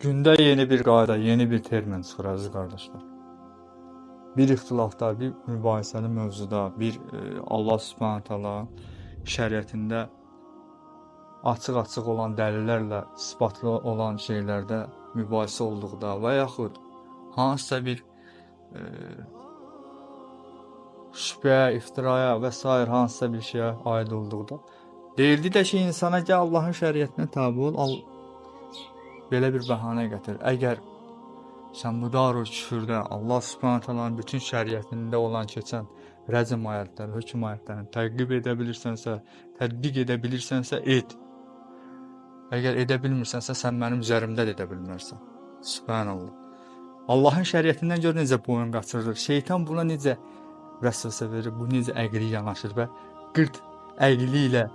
Gündə yeni bir qayda, yeni bir termin çıxır əziz qardaşlar. Bir ixtilafda, bir mübahisəli mövzuda, bir Allah Subhanahu taala şəriətində açıq-açıq olan dəlillərlə isbatlı olan şeylərdə mübahisə olduqda və yaxud hansısa bir şübhəyə, iftiraya və s. hansısa bir şeyə aid olduqda deyildi də ki, insana gəl Allahın şəriətinə tabe ol, belə bir bəhanə gətir. Əgər sən bu darul küfrdə Allah Subhanahu taalanın bütün şəriətində olan keçən rəcm ayətləri, hökm ayətlərini təqib edə bilirsənsə, tətbiq edə bilirsənsə et. Əgər edə bilmirsənsə, sən mənim üzərimdə də edə bilmərsən. Subhanallah. Allahın şəriətindən gör necə boyun qaçırır. Şeytan buna necə vəsvəsə verir, bu necə əqli yanaşır və qırt əqli ilə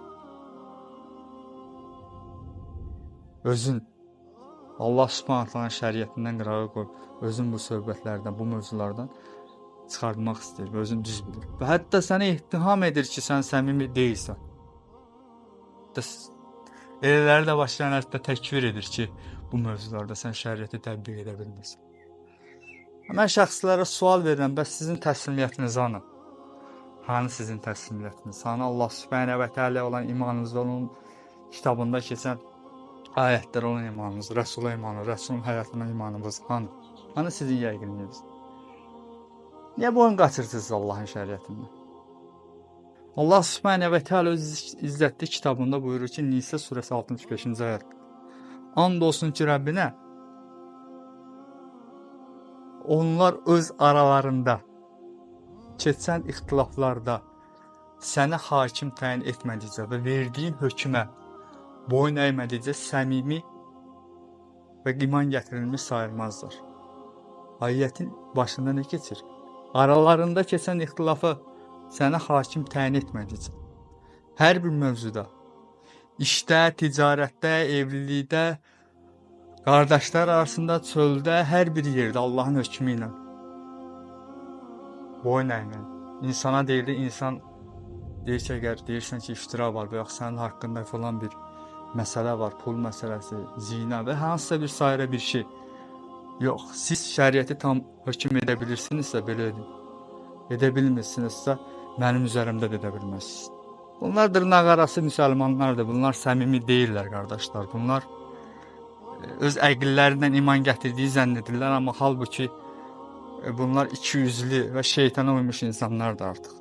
özün Allah Subhanahu taalanın şəriətindən qırağa qoyub, özün bu söhbətlərdən, bu mövzulardan çıxartmaq istəyir və özün düz bilir. Və hətta səni ittiham edir ki, sən səmimi deyilsən. Elələri də başlayan hətta təkfir edir ki, bu mövzularda sən şəriəti tətbiq edə bilmirsən. Mən şəxslərə sual verirəm, bəs sizin təslimiyyətiniz hanı? Hanı sizin təslimiyyətiniz? Hanı Allah Subhanahu və Teala olan imanınız, onun kitabında keçən ayətlər olan imanınız, Rəsula imanı, Rəsulun həyatına imanınız hanı? Hanı sizin yəqinliyiniz? Niyə boyun qaçırsınız Allahın şəriətindən? Allah Subhanahu və Teala öz izzətli kitabında buyurur ki, Nisa surəsi 65-ci ayət. And olsun ki, Rəbbinə onlar öz aralarında keçən ixtilaflarda səni hakim təyin etmədikcə və verdiyin hökmə boyun əymədikcə səmimi və iman gətirilmiş sayılmazlar. Ayətin başında nə keçir? Aralarında keçən ixtilafı sənə hakim təyin etmədikcə. Hər bir mövzuda, işdə, ticarətdə, evlilikdə, qardaşlar arasında, çöldə, hər bir yerdə Allahın hökmü ilə boyun əymə. İnsana deyilir, insan deyir ki, əgər deyirsən ki, iftira var və yaxud sənin haqqında falan bir məsələ var, pul məsələsi, zina və hansısa bir sairə bir şey. Yox, siz şəriəti tam hökm edə bilirsinizsə, belə edin. Edə bilmirsinizsə, mənim üzərimdə də edə bilməzsiniz. Bunlar dırnaqarası müsəlmanlardır, bunlar səmimi deyirlər, qardaşlar. Bunlar öz əqillərindən iman gətirdiyi zənn edirlər, amma halbuki bunlar ikiyüzlü və şeytana uymuş insanlardır artıq.